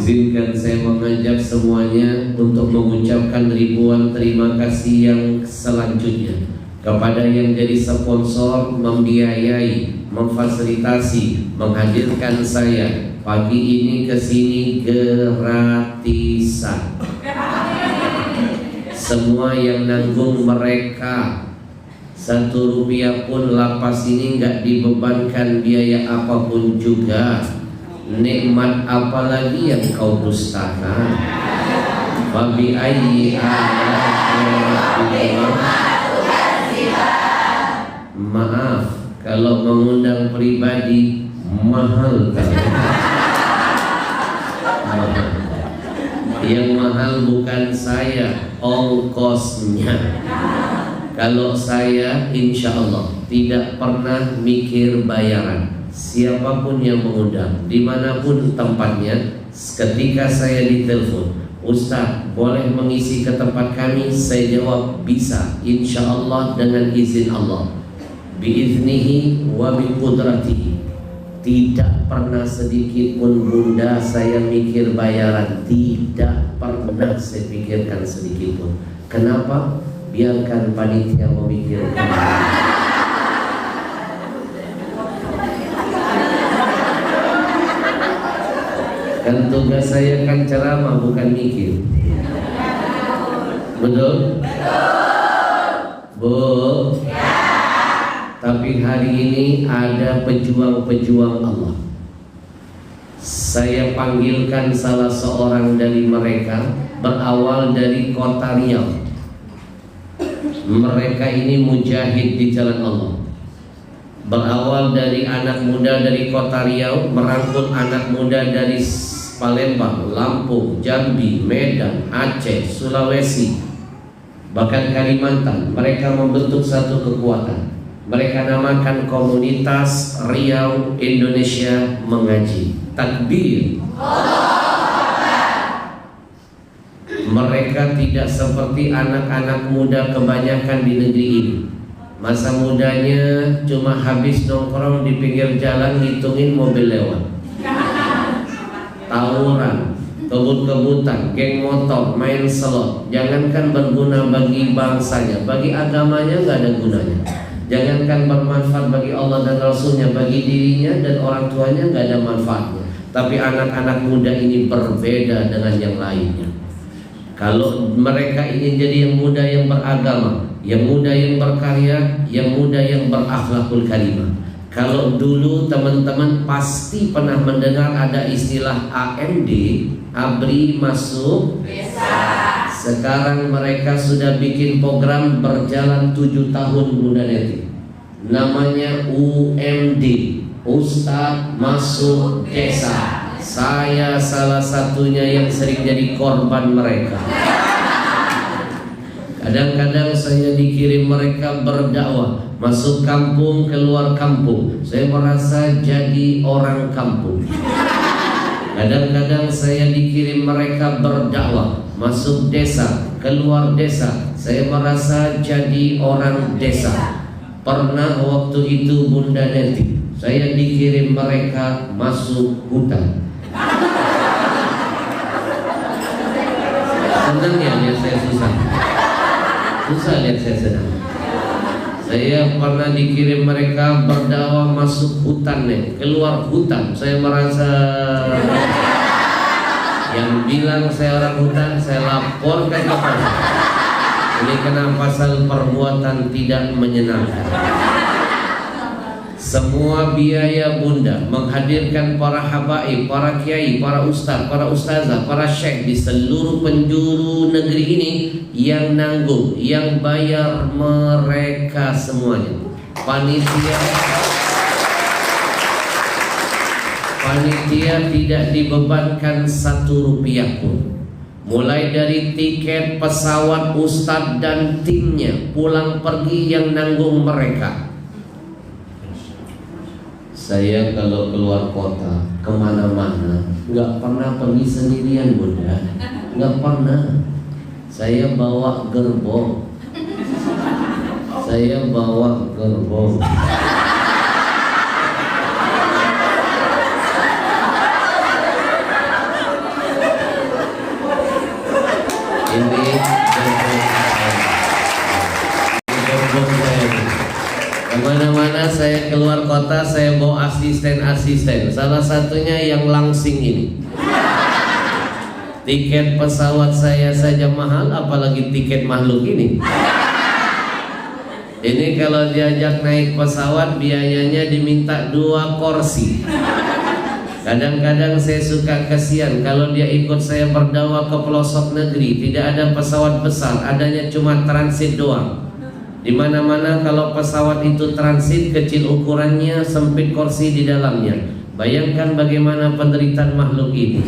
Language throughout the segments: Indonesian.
Izinkan saya mengajak semuanya untuk mengucapkan ribuan terima kasih yang selanjutnya kepada yang jadi sponsor, membiayai, memfasilitasi, menghadirkan saya pagi ini ke sini gratisan. Semua yang nanggung mereka, 1 rupiah pun lapas ini nggak dibebankan biaya apapun juga. Nikmat apa lagi yang kau dustakan? Wabi ayyi maaf kalau mengundang pribadi mahal kan? Yang mahal bukan saya, ongkosnya. Kalau saya insya Allah tidak pernah mikir bayaran. Siapapun yang mengundang, dimanapun tempatnya, ketika saya ditelepon, Ustaz boleh mengisi ke tempat kami, saya jawab bisa, insya Allah dengan izin Allah, biiznihi wa biqudratihi. Tidak pernah sedikit pun bunda saya mikir bayaran, tidak pernah saya pikirkan sedikit pun. Kenapa? Biarkan panitia memikirkan. Kan tugas saya kan ceramah, bukan mikir. Betul? Bu? Ya. Tapi hari ini ada pejuang-pejuang Allah. Saya panggilkan salah seorang dari mereka, berawal dari kota Riau. Mereka ini mujahid di jalan Allah. Berawal dari anak muda dari kota Riau, merangkul anak muda dari Palembang, Lampung, Jambi, Medan, Aceh, Sulawesi, bahkan Kalimantan. Mereka membentuk satu kekuatan. Mereka namakan komunitas Riau Indonesia Mengaji. Takbir. Mereka tidak seperti anak-anak muda kebanyakan di negeri ini. Masa mudanya cuma habis nongkrong di pinggir jalan ngitungin mobil lewat, tawuran, kebut-kebutan, geng motor, main slot. Jangankan berguna bagi bangsanya, bagi agamanya nggak ada gunanya. Jangankan bermanfaat bagi Allah dan Rasulnya, bagi dirinya dan orang tuanya nggak ada manfaatnya. Tapi anak-anak muda ini berbeda dengan yang lainnya. Kalau mereka ingin jadi yang muda yang beragama, yang muda yang berkarya, yang muda yang berakhlakul karimah. Kalau dulu teman-teman pasti pernah mendengar ada istilah AMD, Abri Masuk Desa. Sekarang mereka sudah bikin program berjalan 7 tahun Bunda Neti. Namanya UMD, Ustadz Masuk Desa. Saya salah satunya yang sering jadi korban mereka. Kadang-kadang saya dikirim mereka berdakwah, masuk kampung, keluar kampung. Saya merasa jadi orang kampung. Kadang-kadang saya dikirim mereka berdakwah, masuk desa, keluar desa. Saya merasa jadi orang desa. Pernah waktu itu Bunda Neti, saya dikirim mereka masuk hutan. Senang ya lihat saya susah. Susah lihat saya senang. Saya pernah dikirim mereka berdakwah masuk hutan nih, keluar hutan. Saya merasa yang bilang saya orang hutan, saya laporkan ke polisi. Ini kena pasal perbuatan tidak menyenangkan. Semua biaya Bunda menghadirkan para habaib, para kiai, para ustaz, para ustazah, para syekh di seluruh penjuru negeri ini, yang nanggung, yang bayar mereka semuanya. Panitia tidak dibebankan 1 rupiah pun. Mulai dari tiket pesawat ustadz dan timnya pulang pergi yang nanggung mereka. Saya kalau keluar kota kemana-mana nggak pernah pergi sendirian Bunda, nggak pernah. Saya bawa gerbong. kota saya bawa asisten-asisten. Salah satunya yang langsing ini. Tiket pesawat saya saja mahal, apalagi tiket makhluk ini. Ini kalau diajak naik pesawat biayanya diminta 2 kursi. Kadang-kadang saya suka kasihan kalau dia ikut saya berdakwah ke pelosok negeri, tidak ada pesawat besar, adanya cuma transit doang. Di mana-mana kalau pesawat itu transit, kecil ukurannya, sempit kursi di dalamnya. Bayangkan bagaimana penderitaan makhluk ini.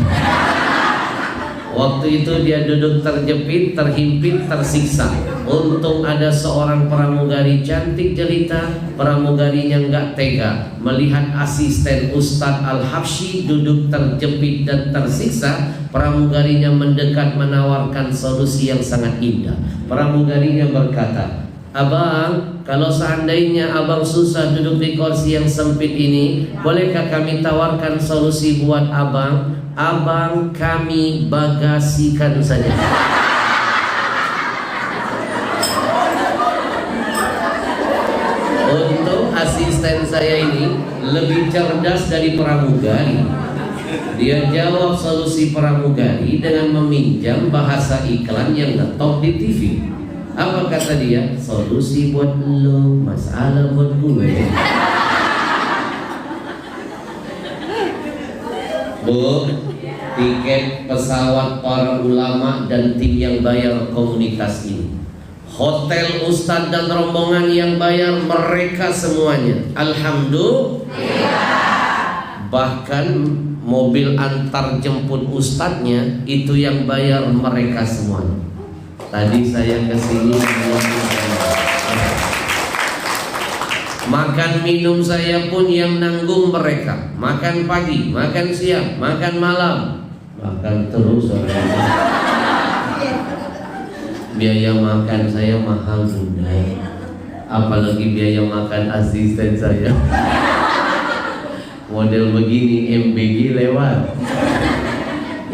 Waktu itu dia duduk terjepit, terhimpit, tersiksa. Untung ada seorang pramugari cantik jelita. Pramugarinya nggak tega melihat asisten Ustadz Al-Habsyi duduk terjepit dan tersiksa. Pramugarinya mendekat menawarkan solusi yang sangat indah. Pramugarinya berkata, "Abang, kalau seandainya abang susah duduk di kursi yang sempit ini, bolehkah kami tawarkan solusi buat abang? Abang kami bagasikan saja." Untuk asisten saya ini lebih cerdas dari pramugari. Dia jawab solusi pramugari dengan meminjam bahasa iklan yang ngetop di TV. Apa kata dia? Solusi buat lo, masalah buat gue. Bu, tiket pesawat para ulama dan tim yang bayar komunitas ini, hotel ustadz dan rombongan yang bayar mereka semuanya. Alhamdulillah. Bahkan mobil antar jemput ustadznya itu yang bayar mereka semuanya. Tadi saya kesini makan minum saya pun yang nanggung mereka. Makan pagi, makan siang, makan malam, makan terus. Biaya makan saya mahal sudah, apalagi biaya makan asisten saya. Model begini MBG lewat.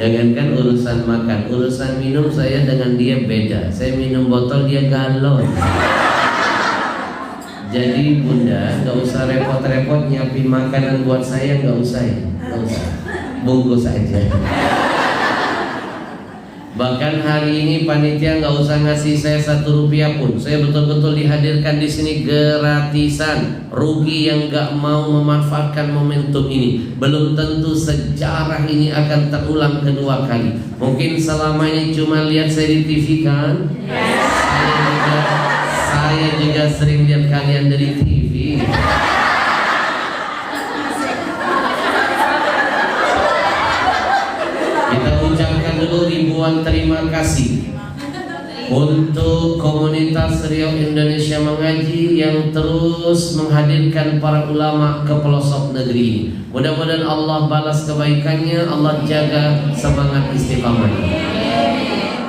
Jangankan urusan makan, urusan minum saya dengan dia beda. Saya minum botol, dia galon. Jadi bunda gak usah repot-repot nyiapin makanan buat saya, gak usah ya, gak usah. Bungkus aja. Bahkan hari ini panitia nggak usah ngasih saya 1 rupiah pun. Saya betul-betul dihadirkan di sini gratisan. Rugi yang nggak mau memanfaatkan momentum ini. Belum tentu sejarah ini akan terulang kedua kali. Mungkin selama ini cuma lihat saya di TV kan? Saya juga sering lihat kalian dari TV. Kita ucapkan dulu ribuan terima kasih untuk komunitas Riau Indonesia Mengaji yang terus menghadirkan para ulama ke pelosok negeri ini. Mudah-mudahan Allah balas kebaikannya, Allah jaga semangat istiqamahnya.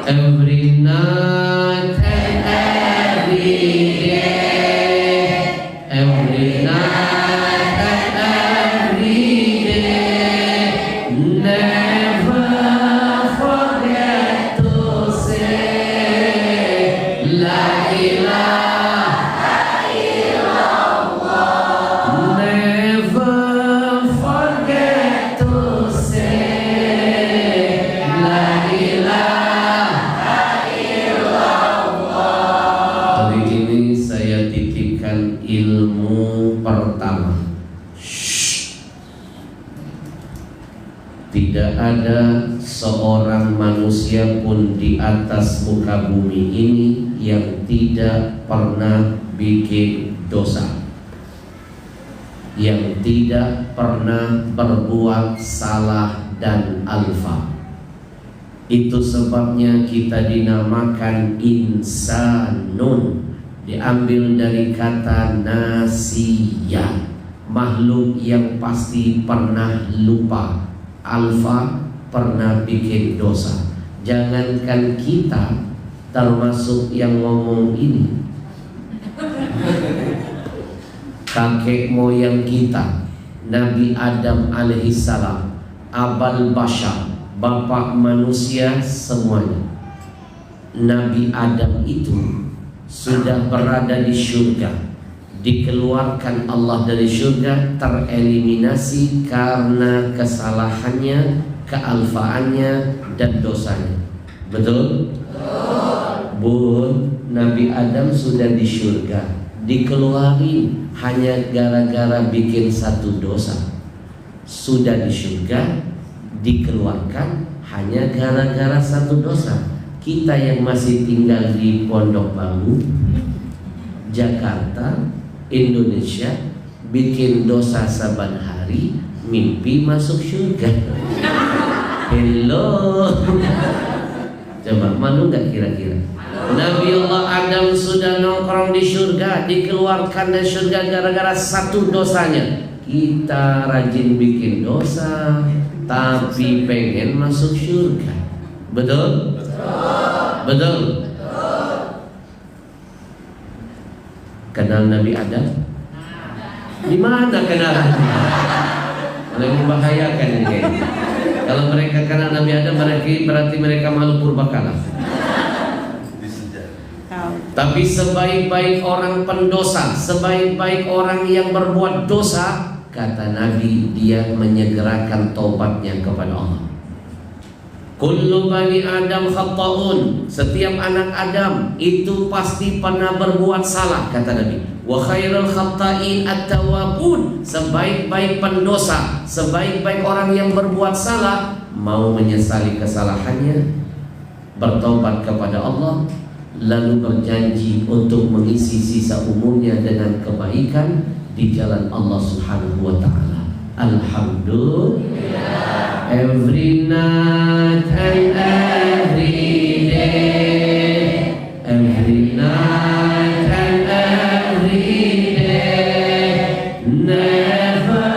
Every night and every day, every night and every day, never forget to say La ilaha illallah. Never forget to say La ilaha illallah. Hari ini saya titipkan ilmu pertama. Tidak ada seorang manusia pun di atas muka bumi ini yang tidak pernah bikin dosa, yang tidak pernah berbuat salah dan alfa. Itu sebabnya kita dinamakan insanun, diambil dari kata nasiya, makhluk yang pasti pernah lupa. Alfa pernah bikin dosa. Jangankan kita, termasuk yang ngomong ini, kakek moyang kita, Nabi Adam alaihissalam, abal bashar, bapak manusia semuanya. Nabi Adam itu sudah berada di surga. dikeluarkan Allah dari surga, tereliminasi karena kesalahannya, kealfaannya, dan dosanya. Betul? Bun, Nabi Adam sudah di surga, dikeluarin hanya gara-gara bikin satu dosa. Sudah di surga, dikeluarkan hanya gara-gara satu dosa. Kita yang masih tinggal di Pondok Bambu, Jakarta, Indonesia, bikin dosa saban hari, mimpi masuk surga. Hello. Coba malu nggak kira-kira? Nabi Allah Adam sudah nongkrong di surga, dikeluarkan dari surga gara-gara satu dosanya. Kita rajin bikin dosa, tapi pengen masuk surga. Betul? Betul? Kenal Nabi Adam? Di mana kenalannya? Lebih membahayakan ini. Kalau mereka kenal Nabi Adam, berarti mereka malu purbakala. Tapi sebaik-baik orang pendosa, sebaik-baik orang yang berbuat dosa, kata Nabi, dia menyegerakan taubatnya kepada Allah. Kullu bani Adam khata'un, setiap anak Adam itu pasti pernah berbuat salah, kata Nabi. Wa khairul khata'in at-tawwabun, sebaik-baik pendosa, sebaik-baik orang yang berbuat salah, mau menyesali kesalahannya, bertaubat kepada Allah, lalu berjanji untuk mengisi sisa umurnya dengan kebaikan di jalan Allah Subhanahu wa ta'ala. Alhamdulillah. Every night and every day, every night and every day, never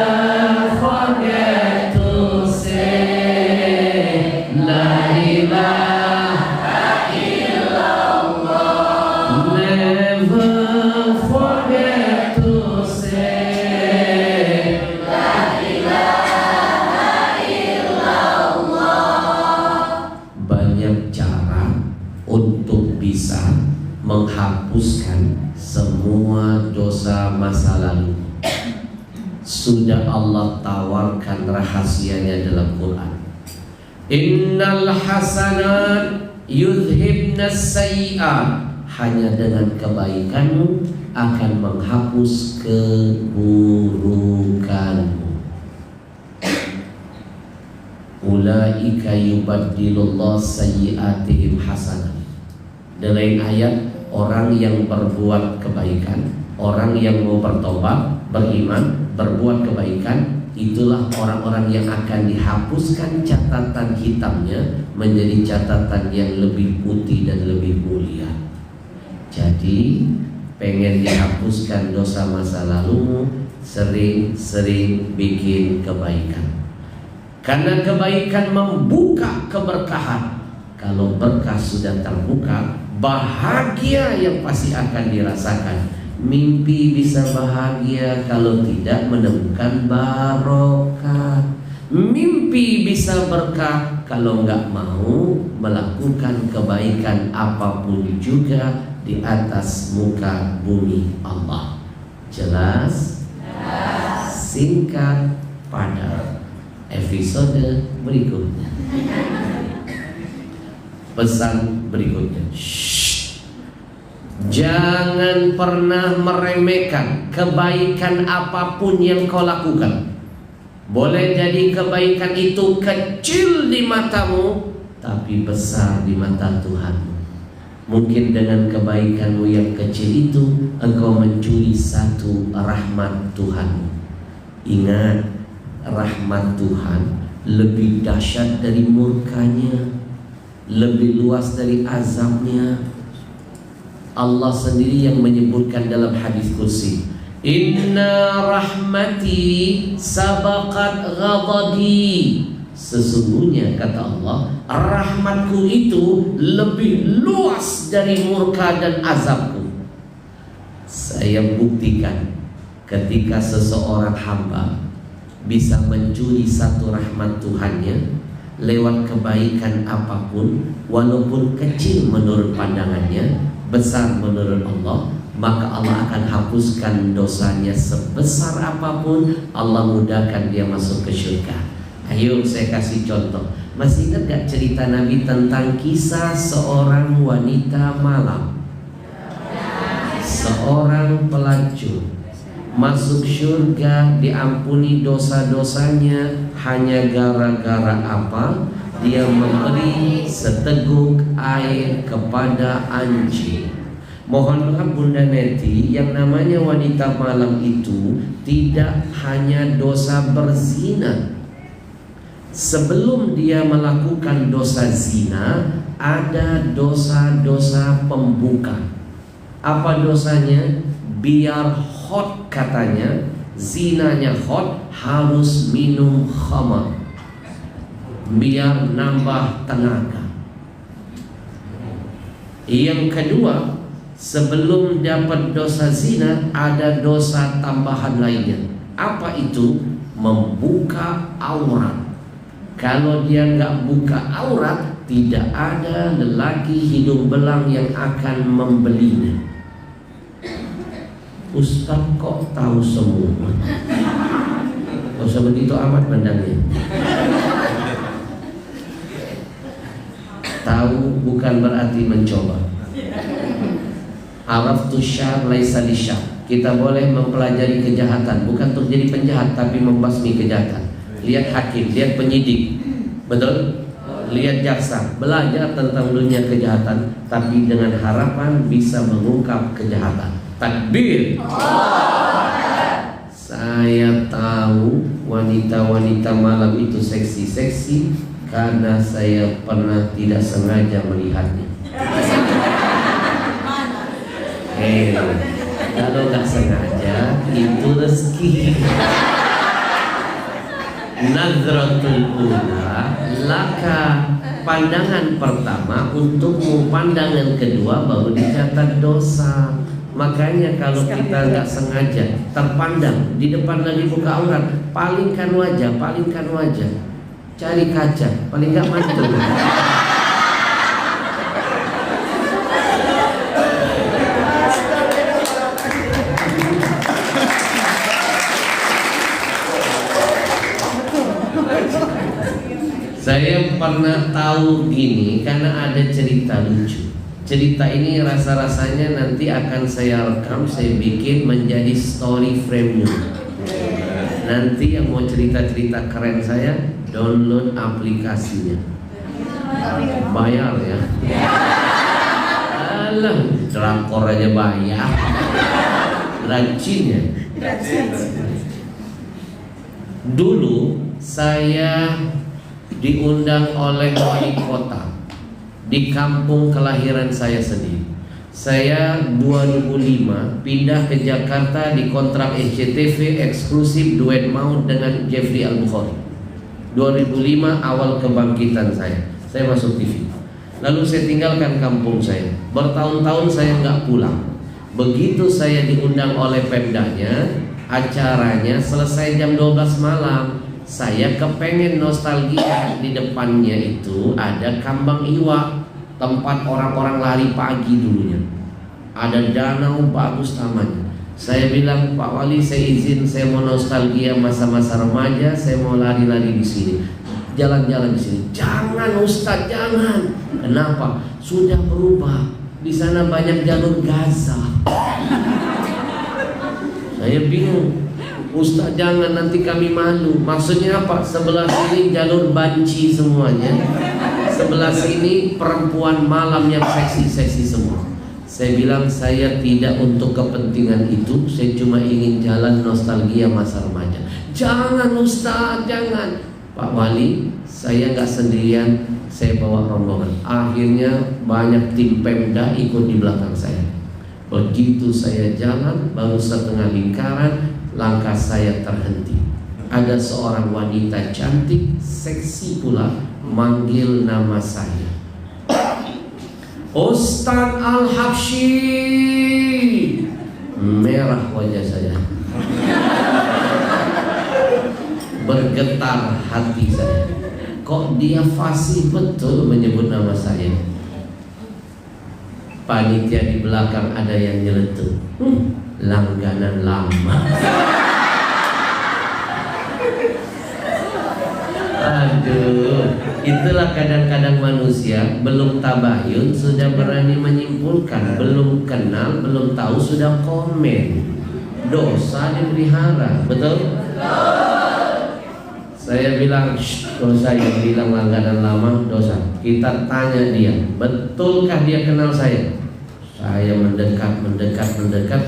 forget to say La ilaha illallah. Never forget to say La ilaha illallah. Banyak cara untuk bisa menghapuskan semua dosa masa lalu. Sudah Allah tawarkan rahasianya dalam Quran. Innal hasanat yudhibnas sayyi'at, hanya dengan kebaikanmu akan menghapus keburukanmu. Ulaika yubaddilullah sayyi'atihim hasanat. Dan lain ayat, orang yang berbuat kebaikan, orang yang mau bertobat, beriman, berbuat kebaikan, itulah orang-orang yang akan dihapuskan catatan hitamnya menjadi catatan yang lebih putih dan lebih mulia. Jadi pengen dihapuskan dosa masa lalumu, sering-sering bikin kebaikan. Karena kebaikan membuka keberkahan. Kalau berkah sudah terbuka, bahagia yang pasti akan dirasakan. Mimpi bisa bahagia kalau tidak menemukan barokah. Mimpi bisa berkah kalau nggak mau melakukan kebaikan apapun juga di atas muka bumi Allah. Jelas? Singkat, padat. Episode berikutnya. Pesan berikutnya. Jangan pernah meremehkan kebaikan apapun yang kau lakukan. Boleh jadi kebaikan itu kecil di matamu, tapi besar di mata Tuhanmu. Mungkin dengan kebaikanmu yang kecil itu engkau mencuri satu rahmat Tuhanmu. Ingat, rahmat Tuhan lebih dahsyat dari murkanya, lebih luas dari azabnya. Allah sendiri yang menyebutkan dalam hadis qudsi, Inna rahmati sabaqat ghadabi. Sesungguhnya kata Allah, rahmatku itu lebih luas dari murka dan azabku. Saya buktikan ketika seseorang hamba bisa mencuri satu rahmat Tuhannya lewat kebaikan apapun, walaupun kecil menurut pandangannya, besar menurut Allah, maka Allah akan hapuskan dosanya sebesar apapun. Allah mudahkan dia masuk ke surga. Ayo saya kasih contoh. Masih ingat gak cerita Nabi tentang kisah seorang wanita malam? Seorang pelacur masuk surga, diampuni dosa-dosanya hanya gara-gara apa? Dia memberi seteguk air kepada anjing. Mohon maaf Bunda Neti, yang namanya wanita malam itu tidak hanya dosa berzina. Sebelum dia melakukan dosa zina, ada dosa-dosa pembuka. Apa dosanya? Biar hot katanya, zinanya hot, harus minum khamar biar nambah tenaga. Yang kedua, sebelum dapat dosa zina ada dosa tambahan lainnya. Apa itu? Membuka aurat. Kalau dia nggak buka aurat, tidak ada lelaki hidung belang yang akan membelinya. Ustaz kok tahu semua? Gak usah begitu amat pandangnya. Tahu bukan berarti mencoba. Araftu syar laisa lisyar. Kita boleh mempelajari kejahatan, bukan untuk jadi penjahat, tapi membasmi kejahatan. Lihat hakim, lihat penyidik, betul? Lihat jaksa, belajar tentang dunia kejahatan, tapi dengan harapan bisa mengungkap kejahatan. Takbir. Saya tahu wanita-wanita malam itu seksi-seksi karena saya pernah tidak sengaja melihatnya. Kalau nggak sengaja itu rezeki. Nadratul ula laka, pandangan pertama untukmu, pandangan kedua baru dicatat dosa. Makanya kalau kita nggak sengaja terpandang di depan lagi buka aurat, palingkan wajah, cari kaca, paling nggak mantul. Saya pernah tahu gini karena ada cerita lucu. Cerita ini rasa-rasanya nanti akan saya rekam, saya bikin menjadi story frame-nya. Nanti yang mau cerita-cerita keren saya download aplikasinya. Bayar ya. Alah, drakor aja bayar. Rajinnya. Dulu saya diundang oleh wali kota di kampung kelahiran saya sendiri. Saya 2005 pindah ke Jakarta di kontrak SCTV eksklusif duet maut dengan Jeffrey Al-Bukhari. 2005 awal kebangkitan saya masuk TV. Lalu saya tinggalkan kampung saya. Bertahun-tahun saya nggak pulang. Begitu saya diundang oleh Pemdanya, acaranya selesai jam 12 malam. Saya kepengen nostalgia. Di depannya itu ada Kambang Iwa, tempat orang-orang lari pagi dulunya. Ada danau bagus tamannya. Saya bilang, Pak Wali, saya izin, saya mau nostalgia masa-masa remaja, saya mau lari-lari di sini, jalan-jalan di sini. Jangan Ustaz, jangan. Kenapa? Sudah berubah. Di sana banyak jalur Gaza. Saya bingung. Ustaz jangan, nanti kami malu. Maksudnya apa? Sebelah sini jalur banci semuanya, sebelah sini perempuan malam yang seksi-seksi semua. Saya bilang saya tidak untuk kepentingan itu, saya cuma ingin jalan nostalgia masa remaja. Jangan Ustaz, jangan. Pak Wali, saya nggak sendirian, saya bawa rombongan. Akhirnya banyak tim Pemda ikut di belakang saya. Begitu saya jalan, baru setengah lingkaran, langkah saya terhenti. Ada seorang wanita cantik, seksi pula, manggil nama saya. Ustaz Al-Habsyi. Merah wajah saya. Bergetar hati saya. Kok dia fasih betul menyebut nama saya? Panitia di belakang ada yang nyeletuk, langganan lama. Aduh, itulah kadang-kadang manusia belum tabayun sudah berani menyimpulkan, belum kenal, belum tahu sudah komen. Dosa dipelihara, betul? Saya bilang, kalau saya bilang langganan lama dosa. Kita tanya dia, betulkah dia kenal saya? Saya mendekat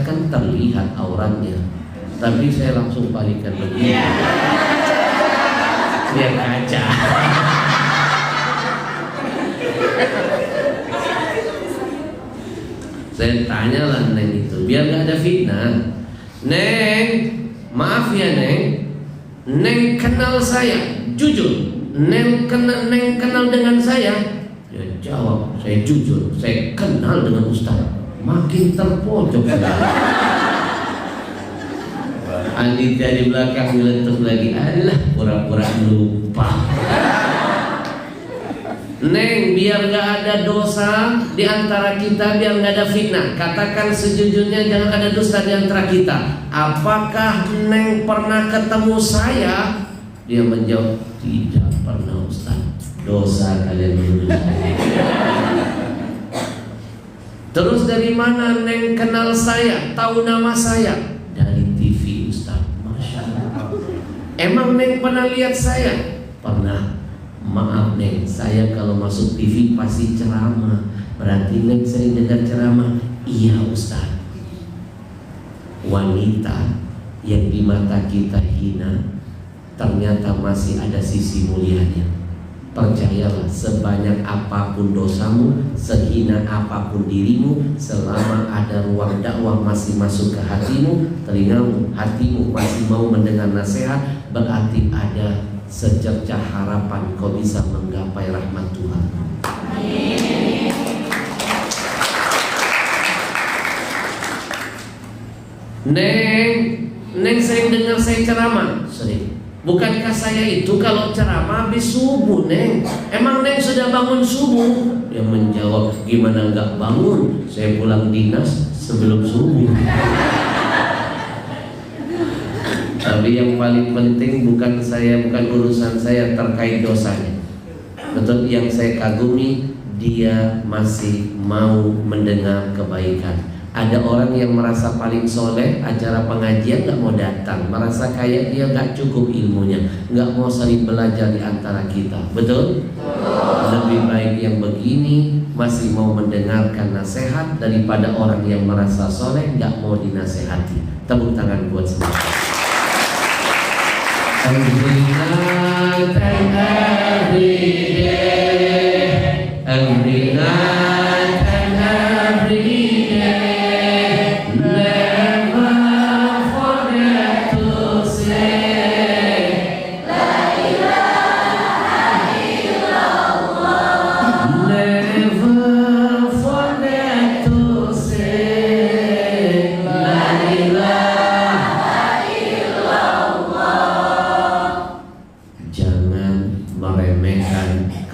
kan terlihat auratnya. Tapi saya langsung balikan begini. Dia kaca. Saya tanyalah Neng itu, biar gak ada fitnah. Neng, maaf ya Neng, Neng kenal saya, jujur. Neng kenal dengan saya. Dia jawab, saya jujur, saya kenal dengan Ustaz. Makin terpojok sudah. Anita di belakang meletup lagi, alah pura-pura lupa. Neng, biar gak ada dosa di antara kita, biar gak ada fitnah, katakan sejujurnya, jangan ada dusta di antara kita. Apakah Neng pernah ketemu saya? Dia menjawab, tidak pernah Ustaz. Dosa kalian menuduh saya. Terus dari mana Neng kenal saya, tahu nama saya? Dari TV Ustaz. Masya Allah. Emang Neng pernah lihat saya? Pernah. Maaf Neng, saya kalau masuk TV pasti ceramah. Berarti Neng sering dengar ceramah? Iya Ustaz. Wanita yang di mata kita hina, ternyata masih ada sisi mulianya. Percayalah, sebanyak apapun dosamu, sehina apapun dirimu, selama ada ruang dakwah masih masuk ke hatimu, telingamu, hatimu masih mau mendengar nasihat, berarti ada secercah harapan kau bisa menggapai rahmat Tuhan. Neng sering dengar saya ceramah? Sering. Bukankah saya itu kalau ceramah habis subuh Neng? Emang Neng sudah bangun subuh? Dia menjawab, gimana enggak bangun? Saya pulang dinas sebelum subuh. Tapi yang paling penting bukan urusan saya terkait dosanya. Betul, yang saya kagumi, dia masih mau mendengar kebaikan. Ada orang yang merasa paling soleh, acara pengajian gak mau datang, merasa kayak dia gak cukup ilmunya, gak mau saling belajar di antara kita. Betul? Lebih baik yang begini masih mau mendengarkan nasihat daripada orang yang merasa soleh gak mau dinasehati. Tepuk tangan buat semua.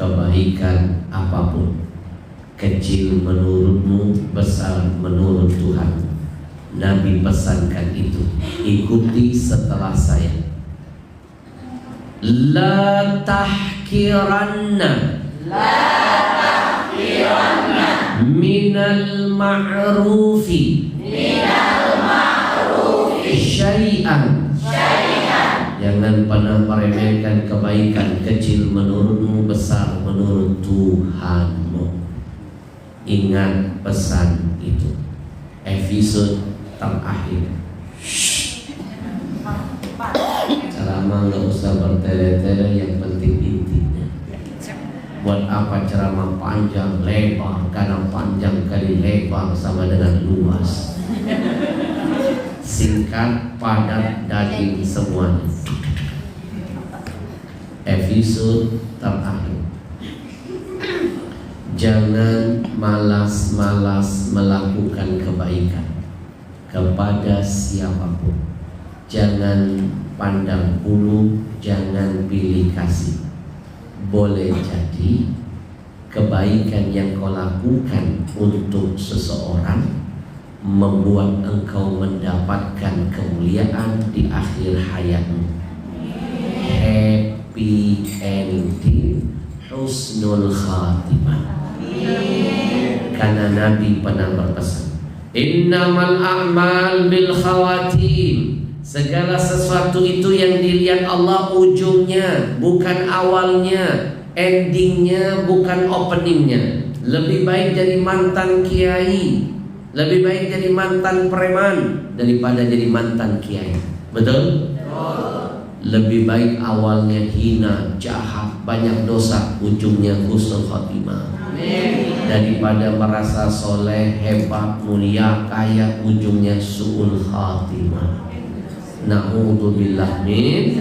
Kebaikan apapun, kecil menurutmu, besar menurut Tuhan. Nabi pesankan itu, ikuti setelah saya. La tahkiranna minal ma'rufi syai'an. Jangan pernah meremehkan kebaikan, kecil menurutmu, besar menurut Tuhanmu. Ingat pesan itu. Episode terakhir. Ceramah nggak usah bertele-tele, yang penting intinya. Buat apa ceramah panjang lebar? Karena panjang kali lebar sama dengan luas. Singkat, padat, daging semuanya. Episode terakhir. Jangan malas-malas melakukan kebaikan kepada siapapun. Jangan pandang bulu, jangan pilih kasih. Boleh jadi kebaikan yang kau lakukan untuk seseorang membuat engkau mendapatkan kemuliaan di akhir hayatmu. Happy ending, husnul khatimah. Karena Nabi pernah berpesan, innamal a'mal bil khawatim. Segala sesuatu itu yang dilihat Allah ujungnya, bukan awalnya. Endingnya bukan openingnya. Lebih baik jadi mantan kiai, lebih baik jadi mantan preman daripada jadi mantan kiai. Betul? Lebih baik awalnya hina, jahat, banyak dosa, ujungnya husnul khotimah, daripada merasa soleh, hebat, mulia, kaya, ujungnya su'ul khatimah. Na'udzubillah min.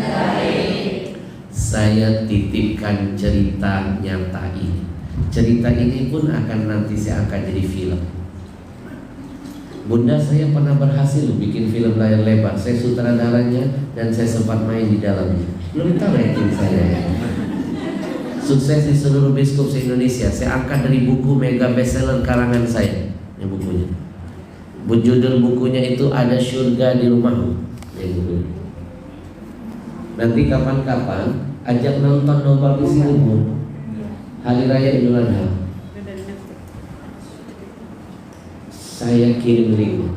Saya titipkan cerita nyata ini. Cerita ini pun akan nanti saya akan jadi film. Bunda saya pernah berhasil bikin film layar lebar. Saya sutradaranya dan saya sempat main di dalamnya. Belum tahu yakin saya. Sukses di seluruh biskup se-Indonesia. Saya angkat dari buku mega bestseller karangan saya. Ini bukunya. Judul bukunya itu Ada Surga di Rumahmu. Nanti kapan-kapan ajak nonton Nobel Isi Umum Hari Raya Idul Adha. Saya kirim link.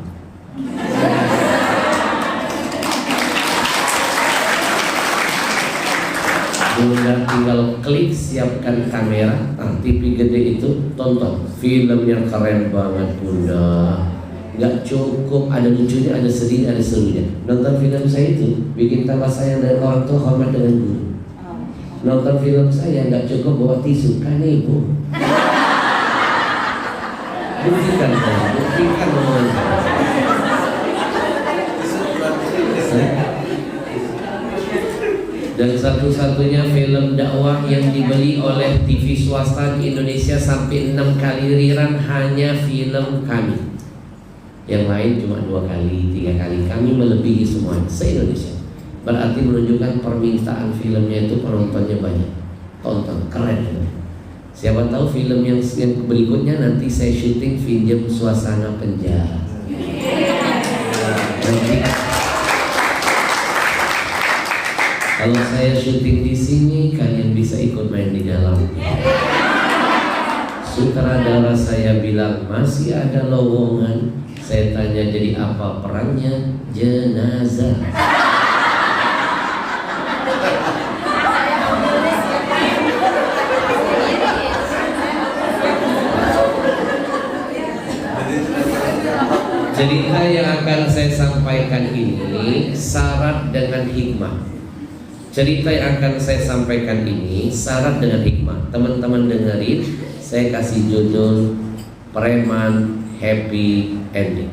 Bunda tinggal klik, siapkan kamera, TV gede itu, tonton. Filmnya keren banget Bunda. Gak cukup ada lucunya, ada sedih, ada serunya. Nonton film saya itu bikin tambah sayang dari orang tua, hormat dengan guru. Nonton film saya gak cukup bawa tisu, kan ibu. Buktikan saya, buktikan omongan saya. Dan satu-satunya film dakwah yang dibeli oleh TV swasta di Indonesia sampai 6 kali rerun hanya film kami. Yang lain cuma 2 kali, 3 kali. Kami melebihi semuanya se-Indonesia. Berarti menunjukkan permintaan filmnya itu penontonnya banyak. Tonton, keren. Siapa tahu film yang berikutnya nanti saya syuting film suasana penjara. Nanti kalau saya syuting di sini, kalian bisa ikut main di dalam. Sutradara saya bilang masih ada lowongan. Saya tanya jadi apa perannya? Jenazah. Cerita yang akan saya sampaikan ini syarat dengan hikmah. Cerita yang akan saya sampaikan ini syarat dengan hikmah. Teman-teman dengerin, saya kasih judul Preman Happy Ending.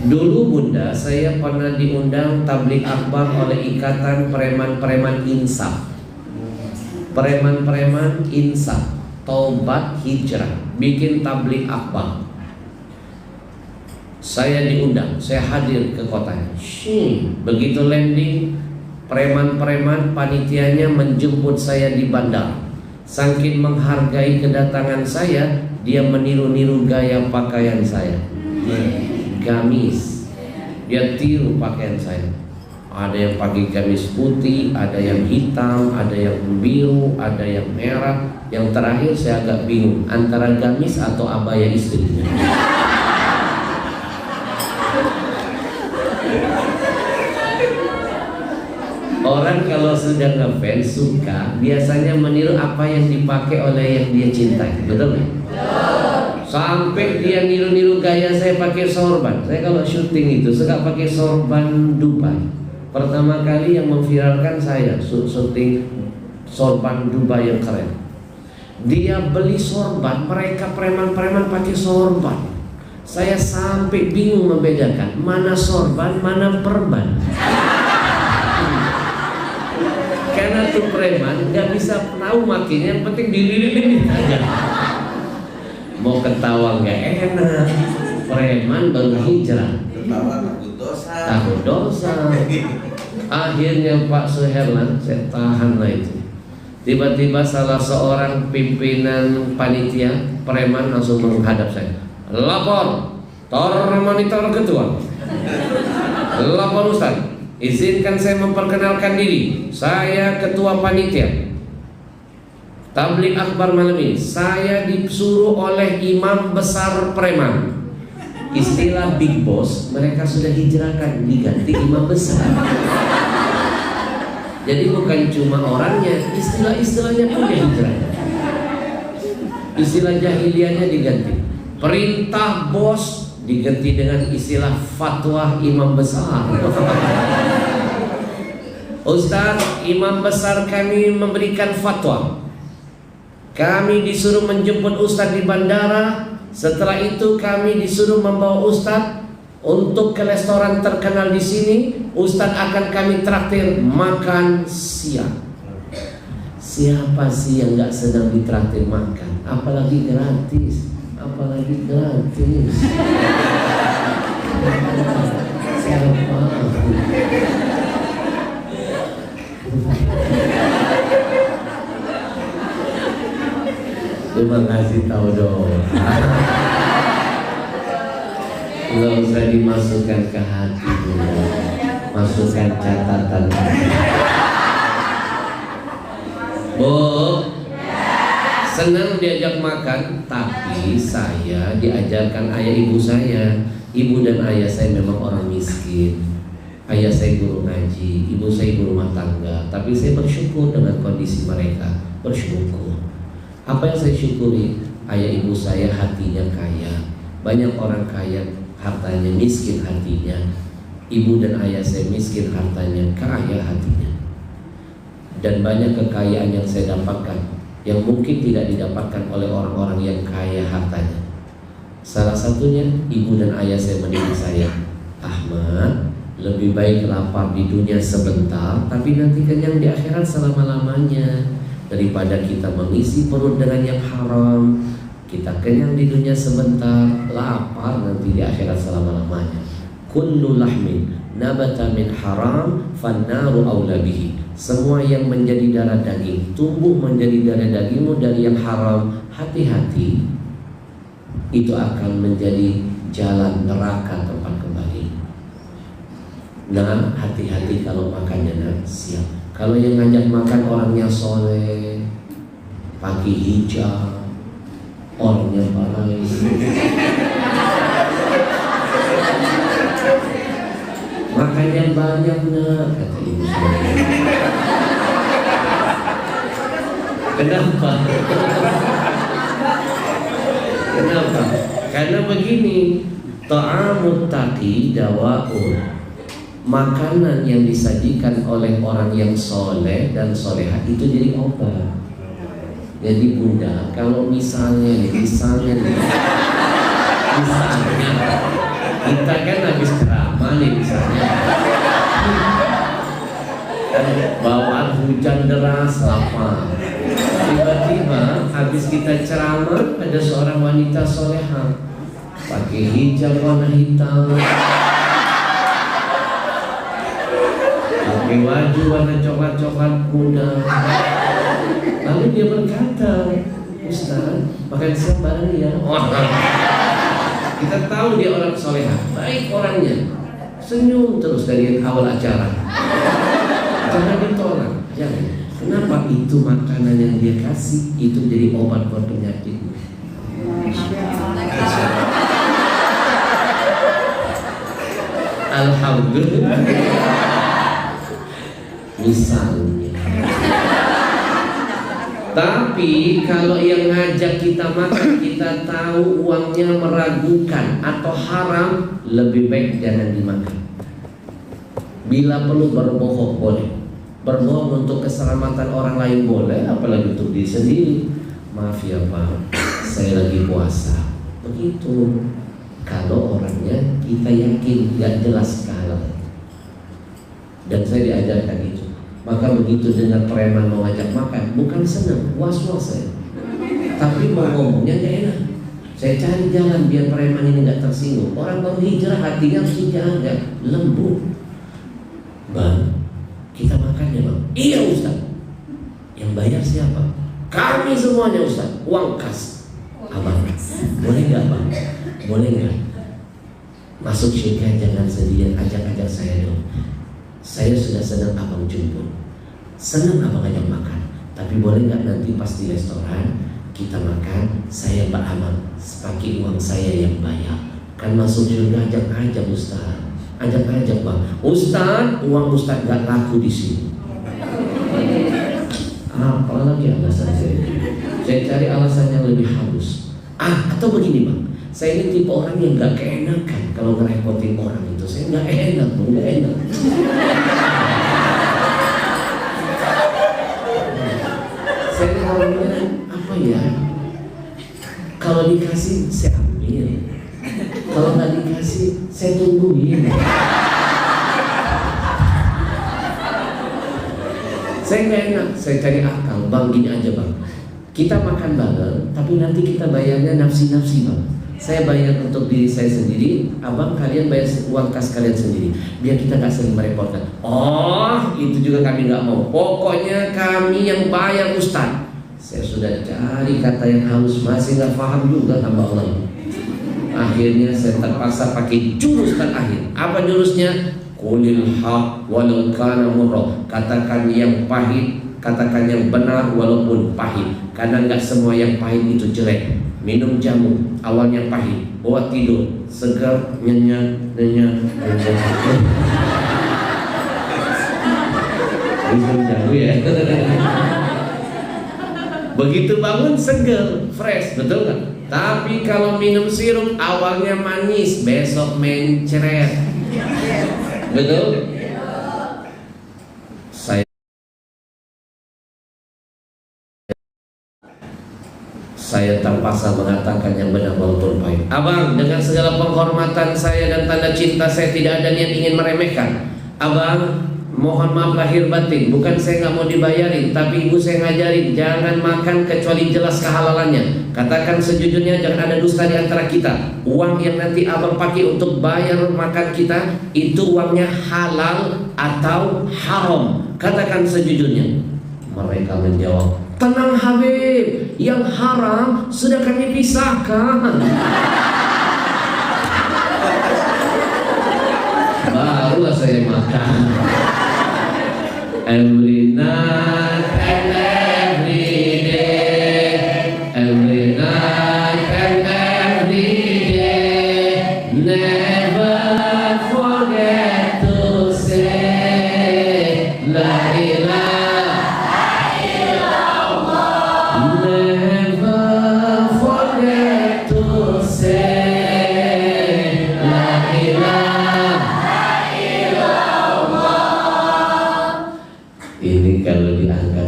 Dulu Bunda, saya pernah diundang tabligh akbar oleh Ikatan Preman-Preman Insaf. Preman-preman Insaf, Taubat Hijrah, bikin tabligh akbar. Saya diundang, saya hadir ke kotanya. Begitu landing, preman-preman panitianya menjemput saya di bandara. Saking menghargai kedatangan saya, dia meniru-niru gaya pakaian saya. Gamis. Dia tiru pakaian saya. Ada yang pakai gamis putih, ada yang hitam, ada yang biru, ada yang merah. Yang terakhir saya agak bingung antara gamis atau abaya istrinya. Orang kalau sudah ngefans suka, biasanya meniru apa yang dipakai oleh yang dia cintai, betul nggak? Sampai dia niru-niru gaya saya pakai sorban. Saya kalau syuting itu suka pakai sorban Dubai. Pertama kali yang memviralkan saya syuting sorban Dubai yang keren. Dia beli sorban, mereka preman-preman pakai sorban. Saya sampai bingung membedakan mana sorban, mana perban. Karena tuh preman nggak bisa tahu makinnya, yang penting dililin aja. Mau ketawa nggak enak. Preman baru hijrah, takut dosa. Akhirnya Pak Suherlan, saya tahan lah itu. Tiba-tiba salah seorang pimpinan panitia preman langsung menghadap saya. Lapor, monitor ketua. Lapor Ustaz, izinkan saya memperkenalkan diri. Saya ketua panitia Tabligh Akbar malam ini. Saya disuruh oleh imam besar preman. Istilah big boss mereka sudah hijrahkan, diganti imam besar. Jadi bukan cuma orangnya, istilah-istilahnya pun dihijrah. Istilah jahiliyahnya diganti. Perintah bos diganti dengan istilah fatwa imam besar. Ustaz, imam besar kami memberikan fatwa. Kami disuruh menjemput Ustaz di bandara. Setelah itu kami disuruh membawa Ustaz untuk ke restoran terkenal di sini. Ustaz akan kami traktir makan siang. Siapa sih yang nggak sedang ditraktir makan? Apalagi gratis. Siapa? Terima kasih tahu dong. Nggak usah dimasukkan ke hati dulu. Masukkan catatan. Bu, senang diajak makan, tapi saya diajarkan ayah ibu saya. Ibu dan ayah saya memang orang miskin. Ayah saya guru ngaji, ibu saya ibu rumah tangga. Tapi saya bersyukur dengan kondisi mereka. Bersyukur. Apa yang saya syukuri? Ayah ibu saya hatinya kaya. Banyak orang kaya hartanya, miskin hatinya. Ibu dan ayah saya miskin hartanya, kaya hatinya. Dan banyak kekayaan yang saya dapatkan yang mungkin tidak didapatkan oleh orang-orang yang kaya hartanya. Salah satunya ibu dan ayah saya mendidik saya, Ahmad, lebih baik lapar di dunia sebentar tapi nanti kenyang di akhirat selama-lamanya, daripada kita mengisi perut dengan yang haram. Kita kenyang di dunia sebentar, lapar nanti di akhirat selama-lamanya. Kullu lahmin nabata min haram fannaru aula bihi. Semua yang menjadi darah daging, tumbuh menjadi darah dagingmu dari yang haram, hati-hati, itu akan menjadi jalan neraka tempat kembali. Nah, hati-hati kalau makannya. Nah, siap. Kalau yang ngajak makan orangnya soleh, pakai hijab, orangnya baik, makannya banyak nak, kata ibu saya. Kenapa? Kenapa? Karena begini, ta'amut taqi dawa'un. Makanan yang disajikan oleh orang yang soleh dan solehah itu jadi obat. Jadi bunda, kalau misalnya kita kan habis ceramah nih misalnya, bawaan hujan deras lapar, tiba-tiba habis kita ceramah ada seorang wanita solehah pakai hijab warna hitam, pakai baju warna coklat-coklat muda. Lalu dia berkata, Ustaz, makan siang bareng ya. Wah, kita tahu dia orang solehah, baik orangnya, senyum terus dari awal acara. Jangan ditolak, jangan. Kenapa? Itu makanan yang dia kasih itu jadi obat buat penyakit. Alhamdulillah. Misalnya. Tapi kalau yang ngajak kita makan kita tahu uangnya meragukan atau haram, lebih baik jangan dimakan. Bila perlu berbohong boleh. Berbohong untuk keselamatan orang lain boleh, apalagi untuk diri sendiri. Maaf ya Pak, saya lagi puasa. Begitu. Kalau orangnya kita yakin gak jelas kalah. Dan saya diajarkan itu. Maka begitu dengar preman mau ngajak makan, bukan senang, was-was saya. Tapi mau ngomongnya gak enak. Saya cari jalan biar preman ini gak tersinggung. Orang baru hijrah hatinya harus dijaga, lembut. Bang, kita makan ya bang? Iya Ustaz. Ya Yang bayar siapa? Kami semuanya Ustaz. Uang kas. Abang, boleh nggak Bang? Boleh nggak? Masuk syurga jangan sendirian, ajak-ajak saya dong. Saya sudah senang abang jemput, senang abang ajak makan. Tapi boleh nggak nanti pas di restoran kita makan, saya Mbak Amang pakai uang saya yang bayar. Kan masuk syurga ajak-ajak Ustaz, ajak-ajak Bang. Ustaz, uang Ustaz nggak laku di sini. Apalagi alasan saya? Saya cari alasan yang lebih halus. Atau begini Bang. Saya ini tipe orang yang gak keenakan kalau ngerepotin orang itu. Saya gak enak, gak enak. Saya orangnya apa ya? Kalau dikasih saya ambil, kalau nggak dikasih saya tungguin. Saya nggak enak, saya cari akal. Bang gini aja Bang, kita makan bareng, tapi nanti kita bayarnya nafsi-nafsi Bang. Saya bayar untuk diri saya sendiri, abang kalian bayar uang kas kalian sendiri, biar kita gak sering merepotkan. Oh, itu juga kami gak mau. Pokoknya kami yang bayar Ustaz. Saya sudah cari kata yang halus, masih gak paham juga tambah Allah. Akhirnya saya terpaksa pakai jurus terakhir. Apa jurusnya? Qulil haq walau kana murra. Katakan yang pahit, katakan yang benar walaupun pahit. Karena gak semua yang pahit itu jelek. Minum jamu, awalnya pahit, bawa tidur, segar, nyenyak. Minum jamu ya. Begitu bangun segar, fresh, betul nggak? Tapi kalau minum sirup, awalnya manis, besok mencret. Betul? Saya terpaksa mengatakan yang benar walaupun pahit. Abang, dengan segala penghormatan saya dan tanda cinta saya, tidak ada niat ingin meremehkan. Abang, mohon maaf lahir batin. Bukan saya nggak mau dibayarin, tapi ibu saya ngajarin jangan makan kecuali jelas kehalalannya. Katakan sejujurnya, jangan ada dusta di antara kita. Uang yang nanti abang pakai untuk bayar makan kita, itu uangnya halal atau haram. Katakan sejujurnya. Mereka menjawab, tenang Habib, yang haram sudah kami pisahkan. Barulah saya makan. Every night and every day, every night and every day, never forget to say la ilaha.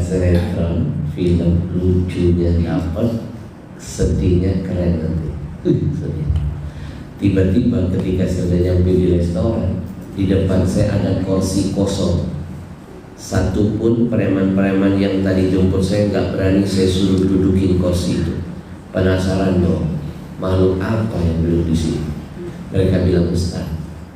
Sinetron, film lucunya dapat, sedihnya keren nanti. Sedih. Tiba-tiba ketika saya nyampe di restoran, di depan saya ada kursi kosong. Satu pun preman-preman yang tadi jemput saya nggak berani saya suruh dudukin kursi itu. Penasaran dong, makhluk apa yang duduk di sini? Mereka bilang, Ustaz,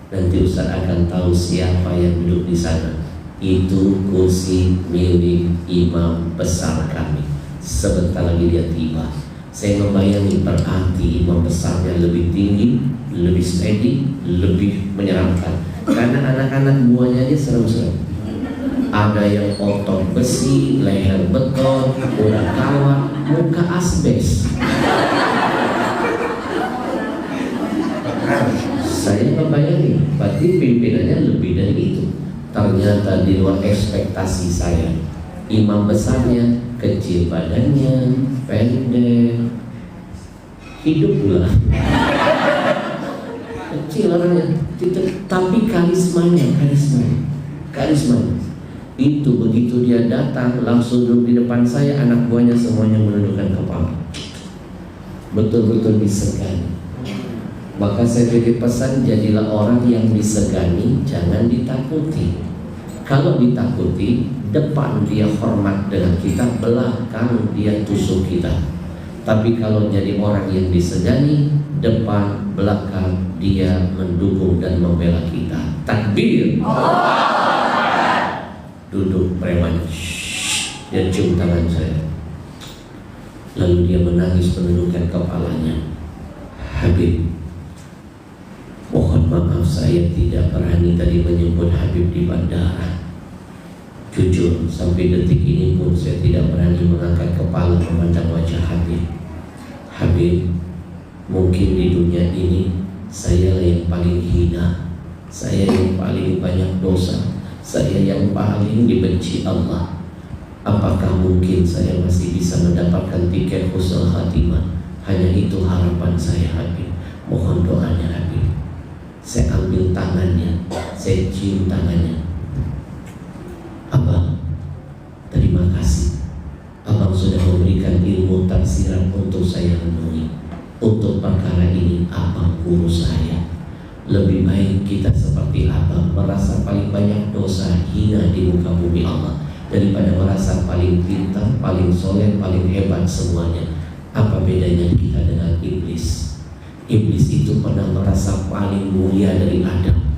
nanti Ustaz akan tahu siapa yang duduk di sana. Itu kursi milik imam besar kami. Sebentar lagi dia tiba. Saya membayangin berarti imam besarnya lebih tinggi, lebih steady, lebih menyeramkan. Karena anak-anak buahnya dia serem-serem. Ada yang otot besi, leher beton, udah kawat, muka asbes. Saya membayangin, berarti pimpinannya lebih dari itu. Ternyata di luar ekspektasi saya. Imam besarnya kecil badannya, pendek, hidup pula. Kecil orangnya, tapi karismanya. Itu begitu dia datang langsung duduk di depan saya, anak buahnya semuanya menundukkan kepala. Betul-betul disegani. Maka saya beri pesan, jadilah orang yang disegani, jangan ditakuti. Kalau ditakuti, depan dia hormat dengan kita, belakang dia tusuk kita. Tapi kalau jadi orang yang disegani, depan belakang dia mendukung dan membela kita. Takbir. Duduk preman. Dia cium tangan saya. Lalu dia menangis menundukkan kepalanya. Habib, mohon maaf saya tidak berani tadi menyebut Habib di bandara. Jujur, sampai detik ini pun saya tidak berani mengangkat kepala memandang wajah Habib. Habib, mungkin di dunia ini saya yang paling hina, saya yang paling banyak dosa, saya yang paling dibenci Allah. Apakah mungkin saya masih bisa mendapatkan tiket husnul khatimah? Hanya itu harapan saya Habib. Mohon doanya Habib. Saya ambil tangannya, saya cium tangannya. Abang, terima kasih. Abang sudah memberikan ilmu tafsiran untuk saya renungi. Untuk perkara ini abang guru saya. Lebih baik kita seperti abang, merasa paling banyak dosa, hina di muka bumi Allah, daripada merasa paling pintar, paling soleh, paling hebat semuanya. Apa bedanya kita dengan iblis? Iblis itu pernah merasa paling mulia dari Adam,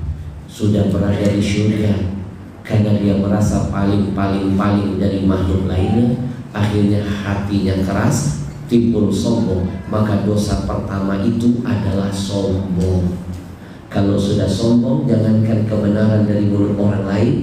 sudah berada di surga. Karena dia merasa paling dari makhluk lainnya, akhirnya hatinya keras, timbul sombong. Maka dosa pertama itu adalah sombong. Kalau sudah sombong, jangankan kebenaran dari mulut orang lain,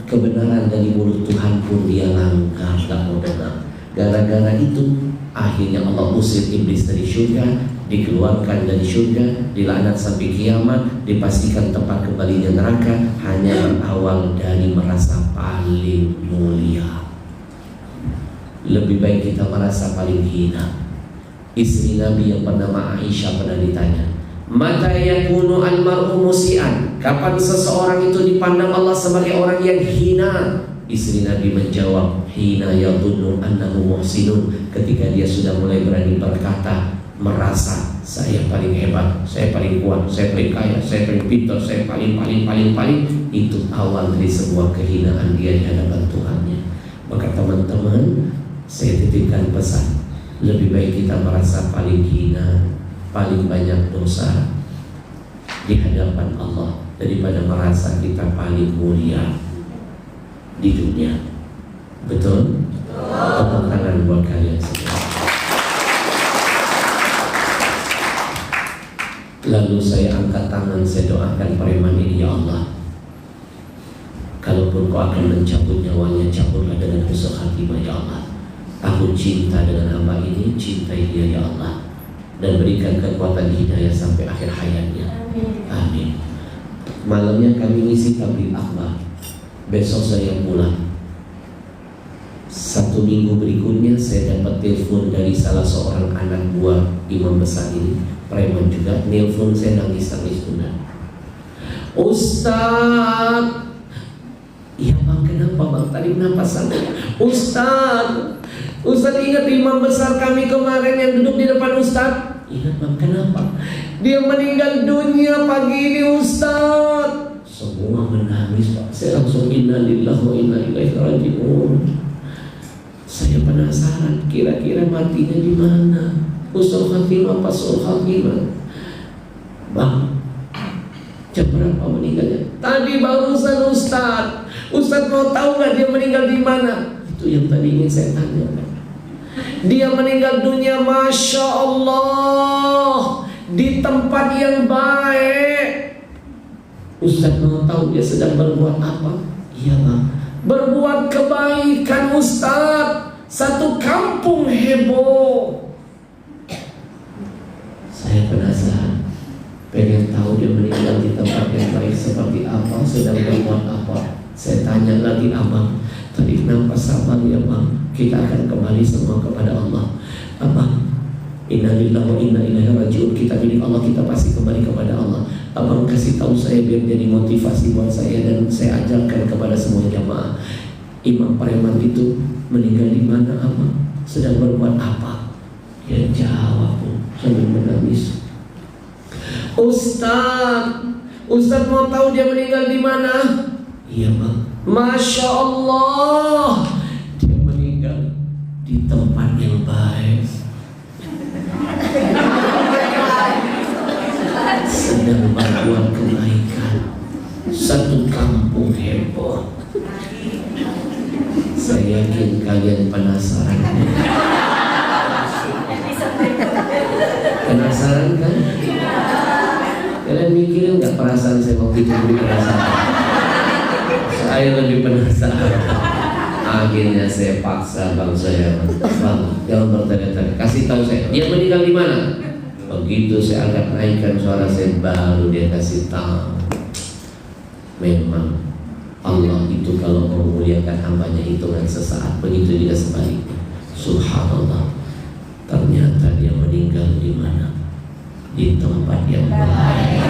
kebenaran dari mulut Tuhan pun dia langgar, gak mau dengar. Gara-gara itu akhirnya Allah usir iblis dari surga, dikeluarkan dari surga, dilaknat sampai kiamat, dipastikan tempat kembalinya neraka. Hanya berawal dari merasa paling mulia. Lebih baik kita merasa paling hina. Istri Nabi yang bernama Aisyah pernah ditanya, mata yakunu almar'u musian, kapan seseorang itu dipandang Allah sebagai orang yang hina? Istri Nabi menjawab, hina yadhunnu annahu muhsinun, ketika dia sudah mulai berani berkata, merasa saya paling hebat, saya paling kuat, saya paling kaya, saya paling pintar, saya paling, itu awal dari sebuah kehinaan dia di hadapan Tuhannya. Maka teman-teman, saya titipkan pesan, lebih baik kita merasa paling hina, paling banyak dosa di hadapan Allah, daripada merasa kita paling mulia di dunia. Betul? Tepuk tangan buat kalian semua. Lalu saya angkat tangan, saya doakan preman ini, ya Allah, kalaupun kau akan mencabut nyawanya, cabutlah dengan husnul khatimah, ya Allah. Aku cinta dengan hamba ini, cintai dia, ya Allah, dan berikan kekuatan hidayah sampai akhir hayatnya. Amin. Malamnya kami ngisi tabligh akbar. Besok saya pulang. 1 minggu berikutnya saya dapat telepon dari salah seorang anak buah imam besar ini, preman juga. Nelpon saya nangis-nangis tunda. Ustaz, iya bang, kenapa bang? Tadi kenapa sampai? Ustaz ingat imam besar kami kemarin yang duduk di depan Ustaz? Ingat bang, kenapa? Dia meninggal dunia pagi ini Ustaz. Semua menangis pak. Saya langsung inna lillahi wa inna ilaihi raji'un. Saya penasaran kira-kira matinya di mana? Husnul khatimah apa su'ul khatimah? Bang, jam berapa meninggalnya? Tadi barusan Ustaz. Ustaz mau tahu nggak dia meninggal di mana? Itu yang tadi ingin saya tanya. Dia meninggal dunia, masya Allah, di tempat yang baik. Ustaz mau tahu dia sedang berbuat apa? Iya bang, berbuat kebaikan Ustaz. Satu kampung heboh. Saya penasaran, pengen tahu dia meninggal di tempat yang baik seperti apa, sedang berbuat apa. Saya tanya lagi, abang, tadi kenapa sabar ya bang? Kita akan kembali semua kepada Allah. Abang, inna lillahi wa inna ilaihi raji'un, kita milik Allah, kita pasti kembali kepada Allah. Abang kasih tahu saya biar jadi motivasi buat saya, dan saya ajarkan kepada semua jamaah. Imam preman itu meninggal di mana abang? Sedang berbuat apa? Dia jawab sambil menangis. Ustaz mau tahu dia meninggal di mana? Iya bang. Masya Allah, dia meninggal di tempat yang baik, sedang berbuat kebaikan. Satu kampung heboh. Saya yakin kalian penasaran. Penasaran kan? Kalian mikirin nggak perasaan saya waktu itu lebih penasaran? Saya lebih penasaran. Akhirnya saya paksa bang saya, bang jangan bertanya-tanya, kasih tahu saya dia meninggal di mana. Begitu saya agak naikkan suara saya, baru dia kasih tahu. Memang Allah itu kalau memuliakan hambanya hitungan sesaat, begitu juga sebaliknya. Subhanallah, ternyata dia meninggal di mana? Di tempat yang baik.